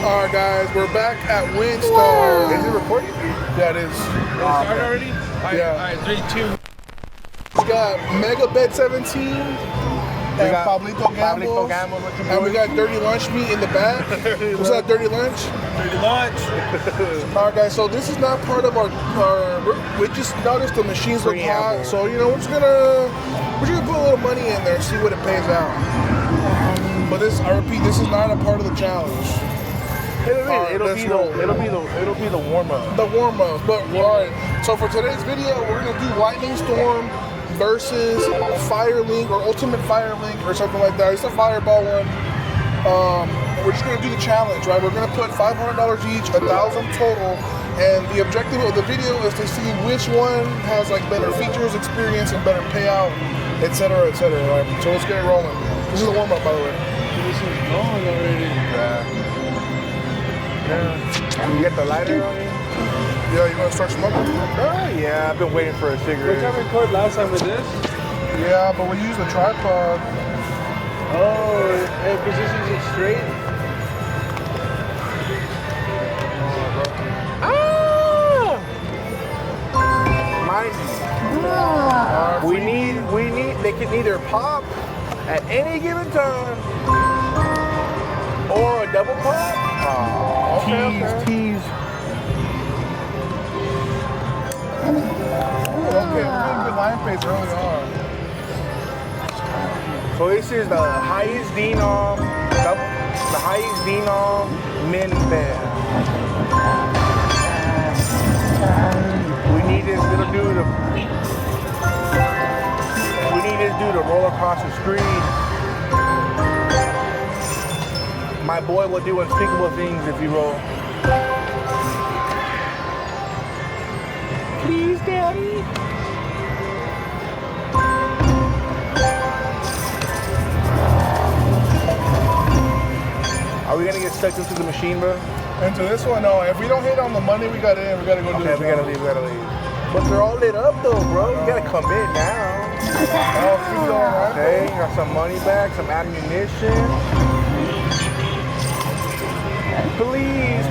All right, guys, we're back at Windstar. Is it recording? Yeah, it is. Start already? Yeah. All right, 3, 2. We got Megabet 17 and got Pablito Pablito Gambles. Gambles with your And we boys. got Dirty Lunch Meat in the back. What's that, Dirty Lunch? Dirty lunch. All right, guys, so this is not part of our we just noticed the machines look hot. Preamble. So, you know, we're just gonna put a little money in there, see what it pays out. But this, I repeat, this is not a part of the challenge. It'll be the warm up. The warm-ups. But all right, so for today's video, we're gonna do Lightning Storm versus Firelink or Ultimate Firelink or something like that. It's a fireball one. We're just gonna do the challenge, right? We're gonna put $500 each, 1,000 total, and the objective of the video is to see which one has like better features, experience, and better payout, etc., etc. Right? So let's get it rolling. This is a warm-up, by the way. This is going already. Yeah. You get the lighter on you? Yeah, you wanna start smoking? Yeah, I've been waiting for a Which I cigarette. recorded last time with this? Yeah, but we use the tripod. Oh, it positions it straight. Mind you, we need, they can either pop at any given time or a double pop. Oh, tease. Okay, we're gonna get line pace early on. So this is the highest denom, the highest denom min band. We need this little dude to roll across the screen. My boy will do unspeakable things if he roll. Please, Daddy. Are we gonna get stuck into the machine, bro? And to this one, no. If we don't hit on the money we got in, we gotta go do Okay, it. we gotta leave. But they're all lit up though, bro. You gotta commit now. Oh, keep going, right? Okay, got some money back, some ammunition. Please.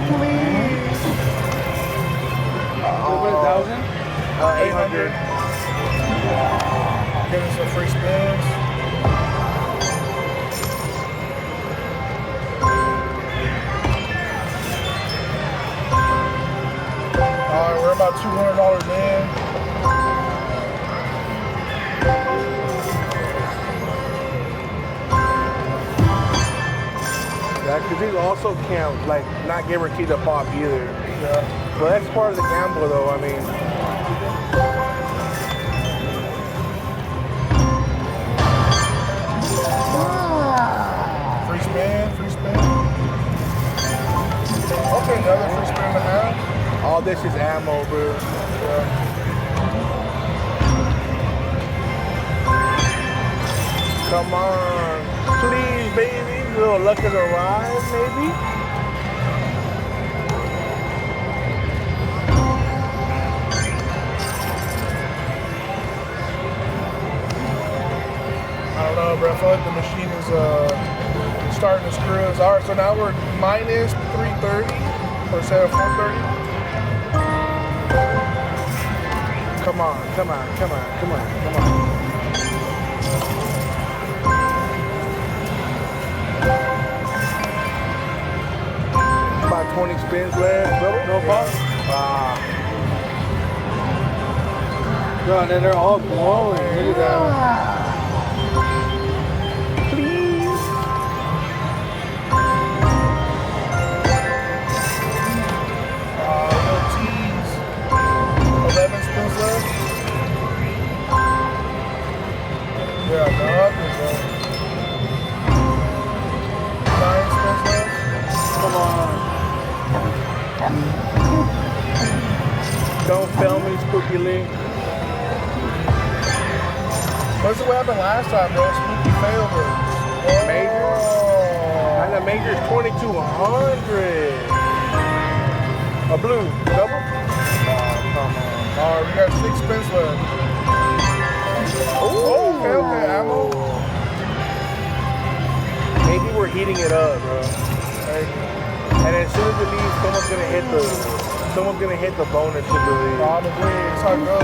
Over 1,000? 800. Give us some free spins. All right, we're about $200 in. Yeah, because these also can't, like, not guaranteed to pop either. Yeah. But that's part of the gamble, though. I mean, Free spin. Okay, another free spin and a half. all this is ammo, bro. Yeah. Come on, please, baby. Little luck has arrived, maybe. I don't know, bro. I feel like the machine is starting to screw us. All right, so now we're minus 330 instead of 430. Come on. About 20 spins left, brother. No pop? Bro, and then they're all glowing. Look at that. Please. No tees. 11 spins left. Yeah, nothing, bro. 9 spins left. Come on. Don't fail me, Spooky Link. What's what happened last time, bro? Spooky failed us. Major? Oh. And the major's 2,200. A blue, double? Oh, come on. All right, we got 6 spins left. Oh, okay, ammo. Maybe we're heating it up, bro. Hey, And then as soon as it leaves, someone's gonna hit the bonus to the Probably. That's how it goes.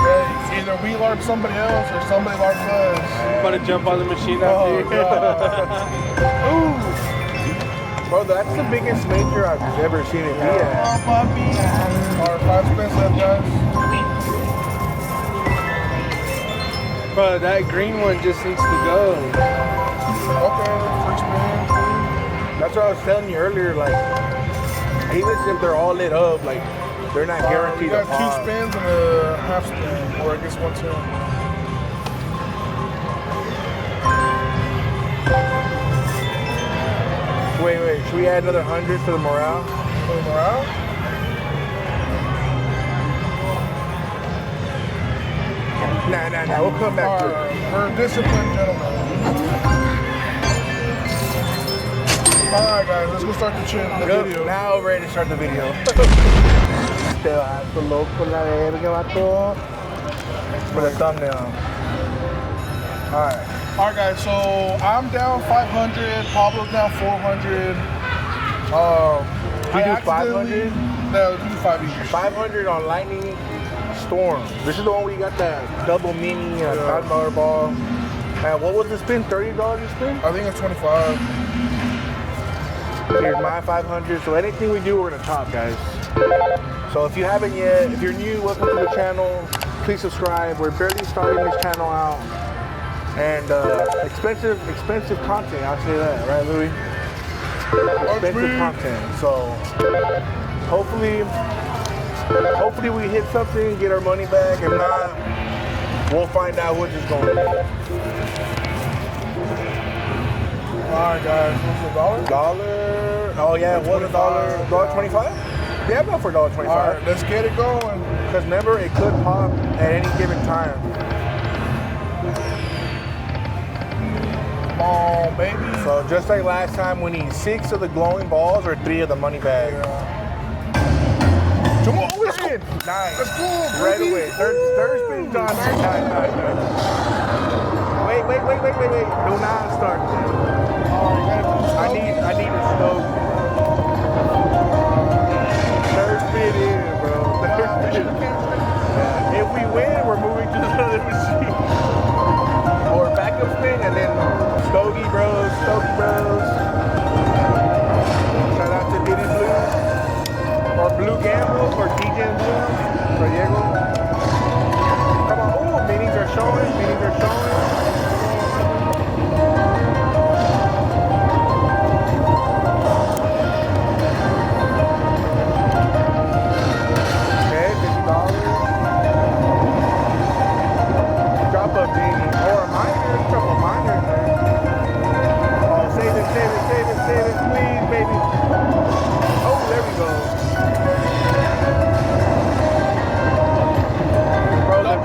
Yeah, either we LARP somebody else or somebody LARP us. About to jump on the machine Oh, after you. God. Ooh. Bro, that's the biggest major I've ever seen it be at. Our 5 spins left, guys. Bro, that green one just needs to go. Okay, free spin. That's what I was telling you earlier, like, even if they're all lit up, like, they're not We guaranteed to got pop. 2 spins and a half spin, or I guess 1 spin. Wait, should we add another 100 for the morale? For the morale? Nah, we'll come back to it. We're disciplined gentlemen. Alright guys, let's go start the Good. video. Now we're ready to start the video. Te vas loco la verga, vato. For the thumbnail. Alright. Alright guys, so I'm down 500, Pablo's down 400. We I do accidentally- 500? No, we do 5 each. 500 on Lightning Storm. This is the one where you got that double mini and a $5 ball. What was the spin? $30 a spin? I think it's 25. Here's my 500. So anything we do, we're gonna top, guys. So if you haven't yet, if you're new, welcome to the channel. Please subscribe. We're barely starting this channel out, and expensive content. I'll say that, right, Louis? Expensive content. So hopefully we hit something, get our money back. If not, we'll find out what is going on. Alright guys, what's the dollar? Dollar. Oh yeah, it was $1. $1.25? Yeah, I'm up for $1.25. Alright, let's get it going. Because remember, it could pop at any given time. Come on, baby. So just like last time, we need 6 of the glowing balls or 3 of the money bag. Come on, let's go. Nice. Let's go, Right baby. away. Third spin done. Nice. Wait. Do not start. I need a stove. Third spin in, bro. Third spin. Yeah. If we win, we're moving to the other machine. Or backup spin and then Stogie Bros. Shout out to Diddy Blue. Or Blue Gamble or DJ Blue. For Diego. Come on. Ooh, minis are showing. Okay, $50. Drop a mini. Or a minor. Drop a minor in there. Oh, save it, please, baby. Oh, there we go. Bro, the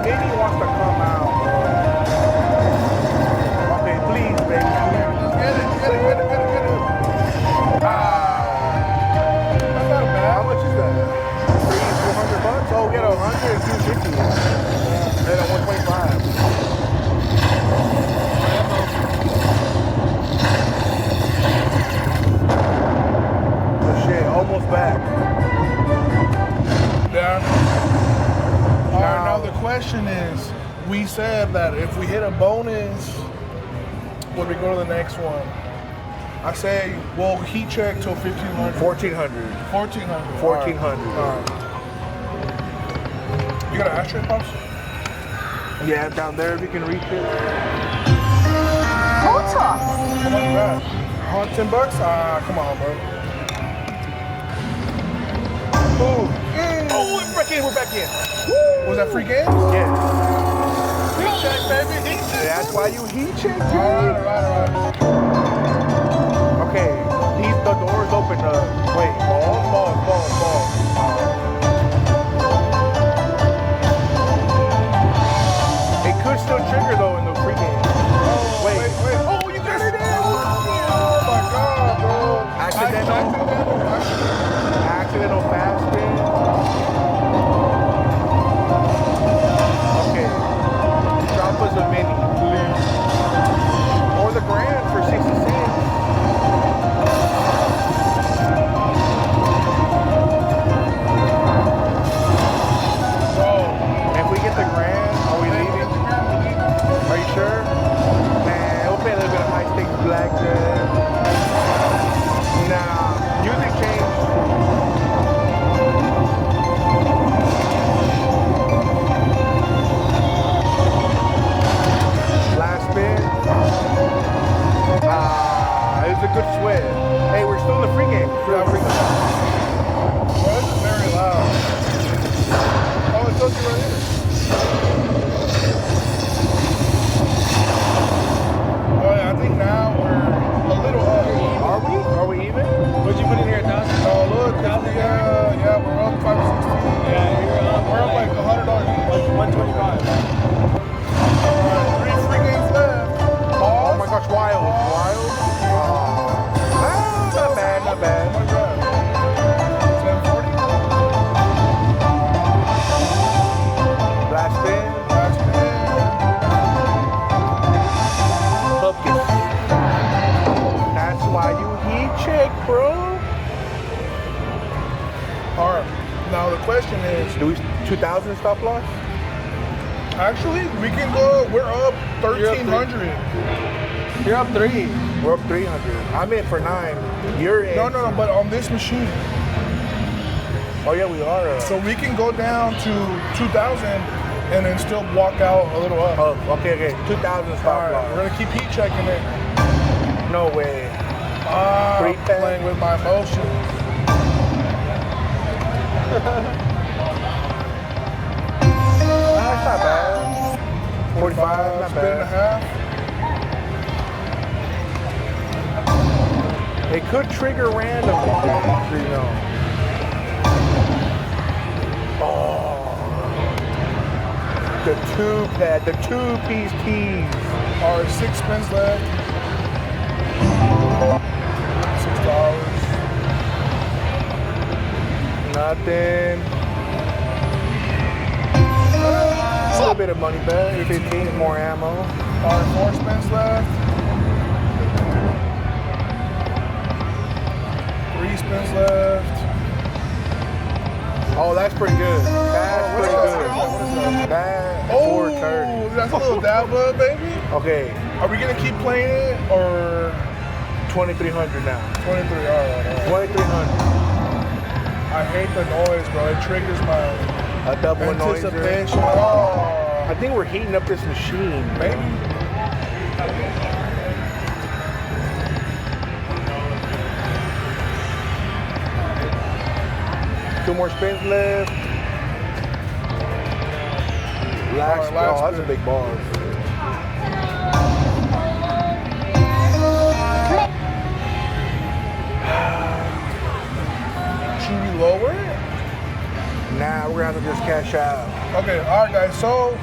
mini wants to come out, bro. Okay, please, baby. Get it. That's not bad. How much is that? $300-400? Oh, we got 100 and 250. And a 125. Oh shit, almost back. Yeah. Alright, now the question is, we said that if we hit a bonus, would we go to the next one? I say, well, heat check till 1500. 1400. 1400. 1400. Alright. You got an ashtray, Pops? Yeah, down there if you can reach it. How much is that? $10? Come on, bro. Ooh. Oh, we're back in. Was that free game? Yeah. Heat check, baby. Heat check. That's why you heat check, dude. Alright. Okay, the door's open. Wait, ball. It could still trigger though in the pregame. Wait. Oh, you got it in. Oh my God, bro. Accidental fast spin. Okay, drop us a mini, please. Or the grand for 60 Nah, music changed. Last spin. It was a good sweat. Hey, we're still in the free game. Yeah, we're well, this is very loud. Oh, it tells you right here. Oh yeah, I think now we're a little up. Are we? Are we even? What'd you put in here, 1,000? Oh look, yeah, we're up 516. Yeah, We're up like $100. like 125. Three free games left. Oh my gosh, wild. Wild? Not bad, not bad. 1040. Last spin. Last spin. Focus. That's why you heat check, bro. All right. Now the question is, Do we 2,000 stop loss? actually, we can go. We're up 1,300. You're up 3. We're up 300. I'm in for 9. You're in. No, but on this machine. Oh yeah, we are. So we can go down to 2,000 and then still walk out a little up. Oh, okay. 2,000 All stop right, loss. we're gonna keep heat checking it. No way. I'm Pre-pen. playing with my emotions. That's not bad. 45, not Spin and a bad. half. It could trigger randomly, so you know. Oh. The two-piece keys. All right, 6 spins left. $6. Nothing. A little bit of money back. 15 more ammo. All right, 4 spins left. 3 spins left. Oh, that's pretty good. That's What is pretty that? good. What is that? That Oh, 430. that's a little dab up, baby. Okay, Are we gonna keep playing it or 2,300 now. 23? All right. 2,300. I hate the noise, bro. It triggers my A double noiser. anticipation. Oh, I think we're heating up this machine. maybe. 2 more spins left. Last, All right, last oh, that's a spin. big ball. Should we lower it? Nah, we're gonna have to just cash out. Okay, all right, guys. So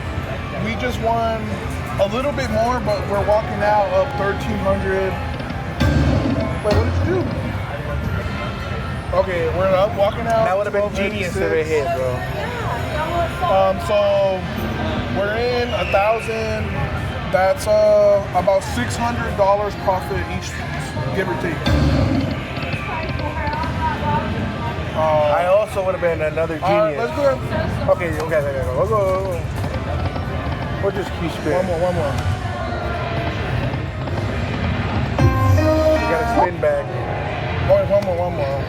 we just won a little bit more, but we're walking out up 1,300. Wait, what did you do? Okay, we're up walking out. That would have been genius if it hit, bro. So we're in 1,000. That's about $600 profit each, give or take. I also would have been another All right, genius. let's go. Okay. We'll go. We'll just keep spinning. One more. You gotta spin back. Oh, one more.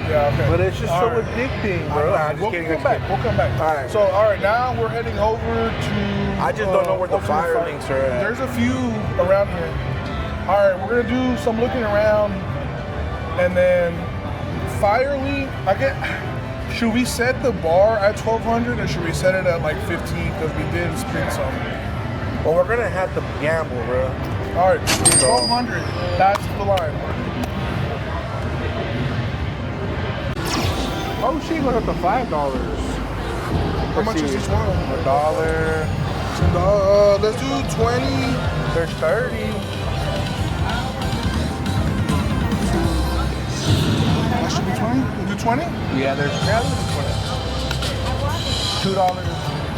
Yeah, okay. But it's just All so right. addicting, All bro. right, I'm just we'll kidding. come back. We'll come back. All right. So, all right, now we're heading over to. I just don't know where the Ultimate fire Fire. links are at. There's a few around here. All right, we're gonna do some looking around, and then fire link. Should we set the bar at 1,200 or should we set it at like 15? Because we did spin some. Well, we're gonna have to gamble, bro. All right, 1,200. That's the line. Oh shit, we're up to $5. How much is each one? $1. Let's do 20. There's 30. That should be 20. We'll do 20? Yeah, there's $2.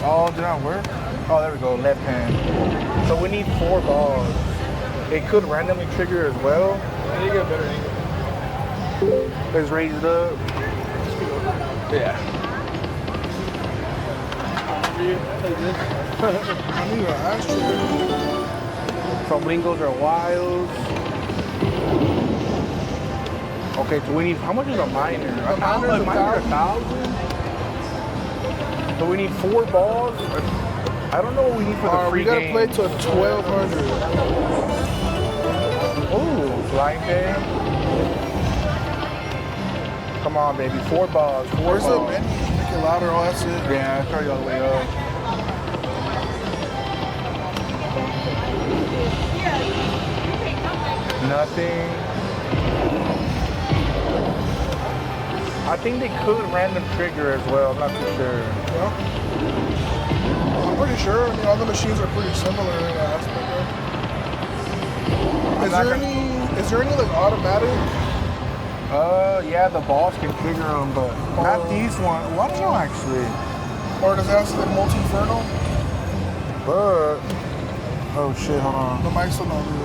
Oh, did not work? Oh, there we go, left hand. So we need 4 balls. It could randomly trigger as well. You get a better angle. Let's raise it up. Yeah. Like this. I need an ashtray. Some Lingos are wilds. Okay, so we need, how much is a minor? A miner's A minor, 1,000? So we need 4 balls? I don't know what we need for the free we gotta game. play to 1,200. Ooh, blind game. Come on, baby. 4 balls. 4 Where's the balls. menu? Make it louder. Oh, that's it. Yeah, turn you all the way up. Nothing. I think they could random trigger as well. I'm not too sure. Yeah. I'm pretty sure. I mean, all the machines are pretty similar in that aspect. Right? Is there any like automatic? Yeah, the balls can trigger them, but not these ones. Well, I don't know actually. Or does it have to be multi-inferno? But oh shit, hold on. The mic's still not really.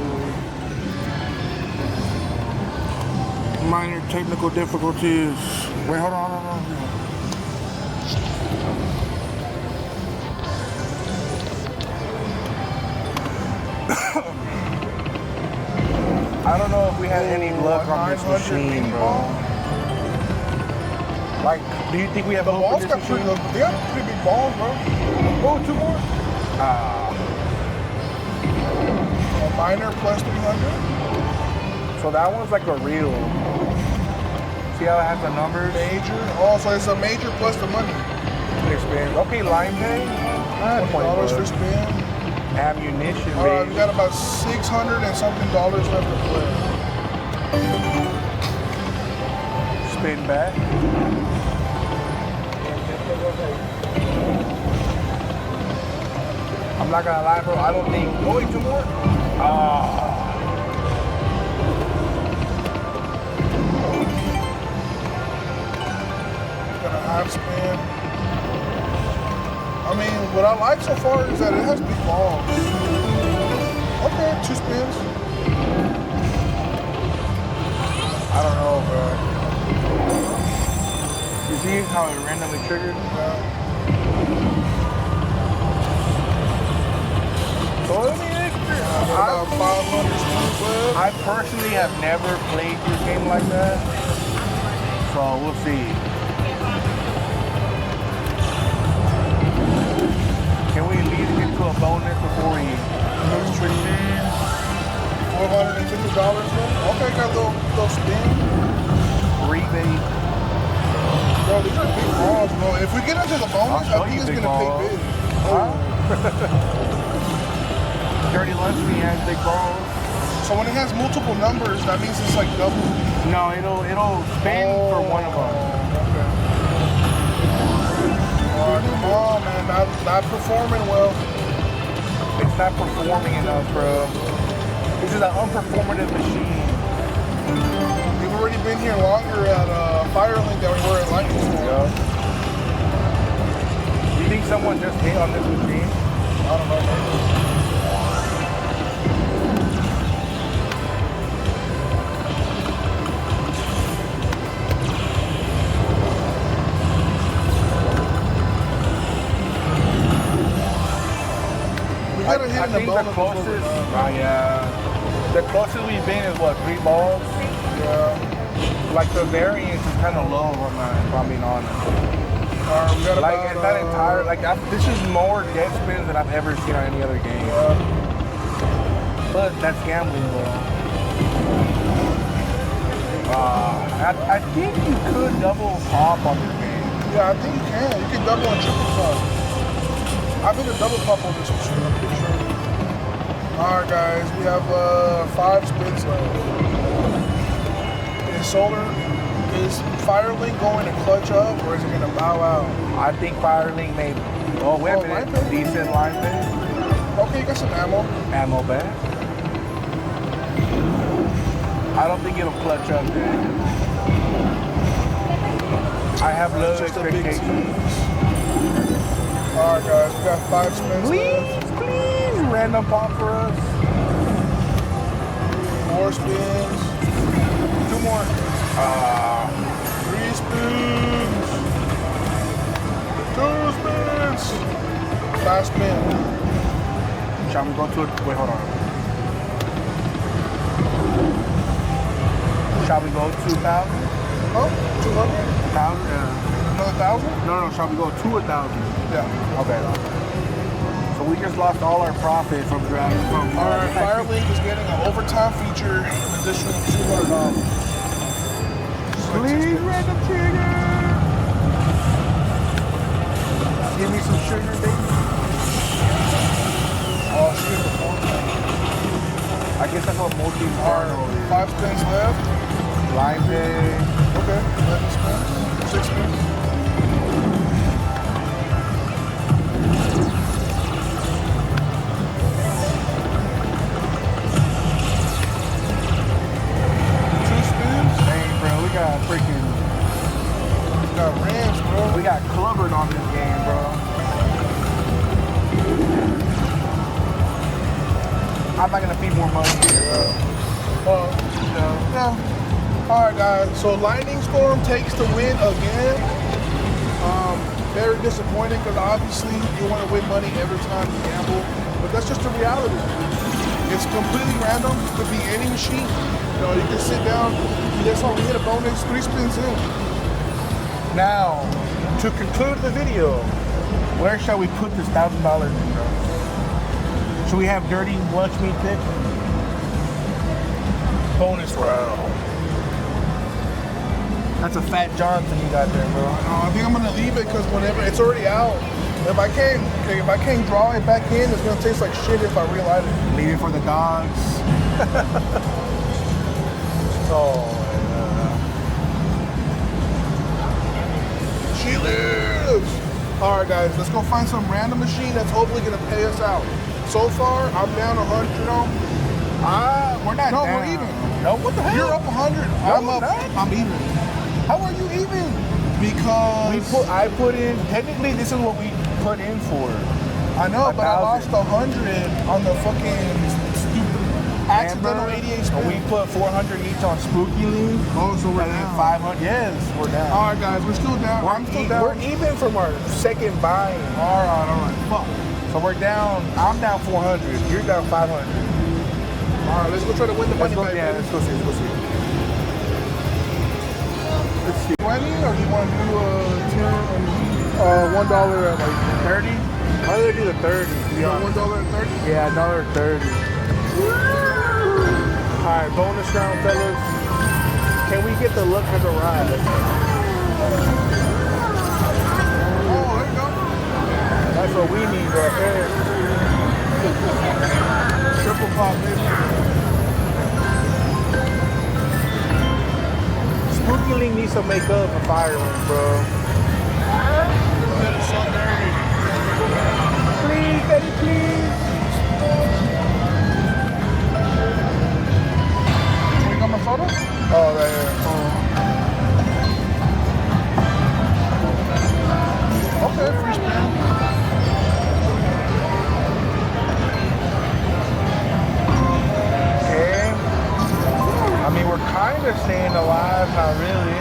Minor technical difficulties. Wait, hold on. I don't know if we had any luck on this 900 machine, bro. ball. Like, do you think we have The a balls got pretty. They got pretty big balls, bro. Oh, 2 more. A minor plus 300. So that one's like a real. See how it has the numbers? Major. Oh, so it's a major plus the money. Experience. Okay, line pay. $20 for spin. Ammunition, We baby. got about $600 and something left to play. Spin back. I'm not gonna lie, bro. I don't think. Oh, wait, 2 more? Got a half spin. I mean, what I like so far is that it has big balls. Okay, 2 spins. I don't know, bro. You see how it randomly triggered? So, I mean, About 500 spins left. I personally have never played this game like that. So, we'll see. Can we at least get to a bonus before we switch in? $450 left. Okay, got a little spin. Rebate. Bro, these are big balls, bro. If we get into the bonus, I'll show I think you it's big gonna balls. pay big. Huh? Dirty Lunchmeat has big balls. So when it has multiple numbers, that means it's like double. No, it'll spin for one of them. Okay. Come on, man. Not performing well. It's not performing enough, bro. This is an unperformative machine. We've already been here longer at Firelink than we were at Lightning Storm. You think someone just hit on this machine? I don't know, man. We gotta hit I in the think the bonus before closest, we're done. yeah. The closest we've been is what, 3 balls? Yeah. Like the variance is kind of low on that, if I'm being honest. We got Like about, it's not entire. Like this is more dead spins than I've ever seen on any other game. But that's gambling, though. I think you could double pop on this game. Yeah, I think you can. You can double and triple pop. I've been a double pop on this machine, I'm pretty sure. Alright guys, we have 5 spins left. Is Firelink going to clutch up or is it going to bow out? I think Firelink may. Oh, wait a Oh, minute. line pay? Decent line pay. Okay, you got some ammo. Ammo back. I don't think it'll clutch up, man. I have low Just a big expectations. tease. Alright guys, we got 5 spins left. Please, random pop for us. 4 spins. 2 more. 3 spins. 2 spins. Last spin. Shall we go to it? Wait, hold on. Shall we go 2,000? Huh? 200? 1,000? Yeah. Another 1,000? No, shall we go to 1,000? Yeah. Okay. So we just lost all our profit from driving from. Our Firelink is getting an overtime feature, an additional $200. Please, random trigger. Give me some sugar, baby. Oh, shit, the phone. I guess that's what multi Alright, 5 spins left. Line day. Okay, 11 spins, 6 spins. Freaking, we got Rams, bro. We got clubbered on this game, bro. I'm not gonna feed more money here, Yeah. All right, guys. So Lightning Storm takes the win again. Very disappointing because obviously you want to win money every time you gamble, but that's just the reality. It's completely random. It could be any machine. You know, you can sit down. That's all. We hit a bonus 3 spins in. Now, to conclude the video, where shall we put this $1,000 in, bro? Should we have dirty lunch meat pick? Bonus round. That's a Fat Johnson you got there, bro. I think I'm gonna leave it because whenever it's already out, if I can't draw it back in, it's gonna taste like shit if I relight it. Leave it for the dogs. Oh. She lives. All right, guys, let's go find some random machine that's hopefully gonna pay us out. So far, I'm down 100 on. We're not No, down. we're even. No, what the hell? You're up 100. No, I'm up. not. I'm even. How are you even? Because I put in. Technically, this is what we put in for. I know, but I 1,000. lost 100 on the fucking stupid accidental 88 spin. We put 400 each on Spooky League. Oh, so we're And then down. 500. Yes, we're down. All right, guys, we're still down. I'm still down. We're even from our second buying. All right. Fuck. So we're down. I'm down 400. You're down 500. All right, let's go try to win the money back. Yeah, let's go see. Let's see. 20, or do you want to do $1 at like 30? I'd rather do the 30. $1 at 30? Yeah, $1.30. Alright, bonus round, fellas. Can we get the look has arrived? Oh, there you go. That's what we need right there. Triple pop, baby. Spooky League needs to make up for Firelink, bro. That is so dirty. Please, Betty, please. You got my photo? Oh, right here. Okay, free spin. Okay. I mean, we're kind of staying alive, not really.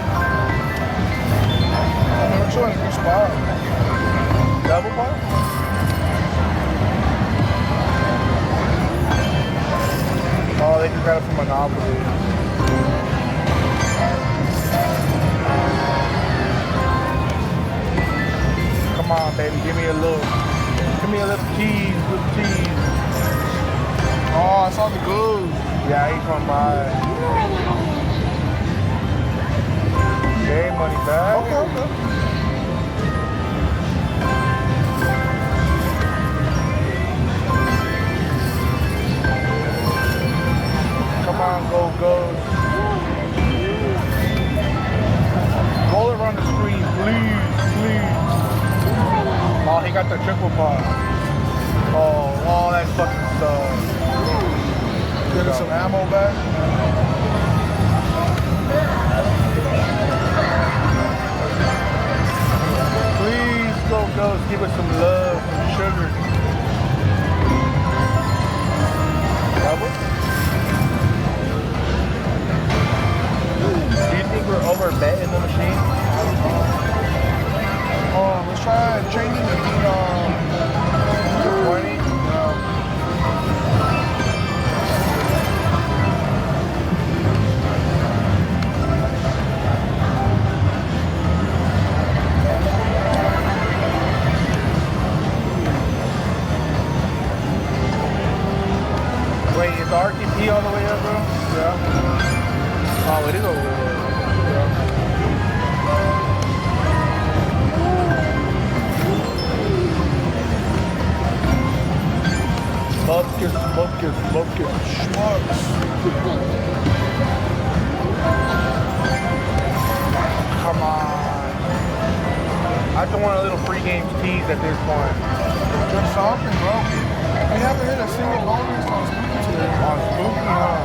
I mean, we're showing a good spot. Double bar? Oh, they just got it from Monopoly. Come on, baby, give me a little tease, little tease. Oh, I saw the glue. Yeah, he's come by. Okay, money back. Okay. Come on, go. Roll around the screen, please. Oh, he got the triple pop. Oh, that fucking stuff. Getting some ammo back. Please go, give us some love, some sugar. Double? Do you think we're over betting the machine? Let's try changing the beat on 20? yet, bro? Yeah. Oh, it is over there. Bupkis. Schmucks. Come on. I just want a little free game tease at this point. Good something, bro. We haven't hit a single bonus on Spooky today. On Spooky, huh?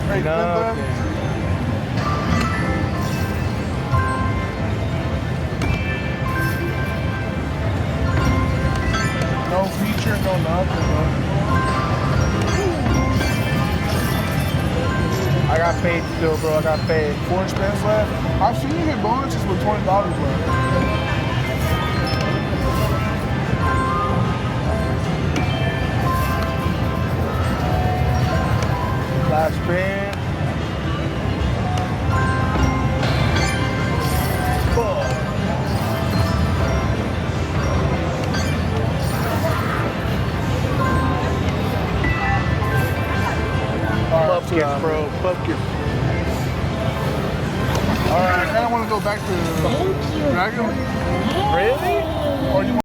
Hey, Nothing. no feature, no nothing, bro. I got paid still, bro. I got paid. 4 spins left. I've seen you hit bonuses with $20 left. Last spin. Fuck. All right, Bupkis, bro. Bupkis.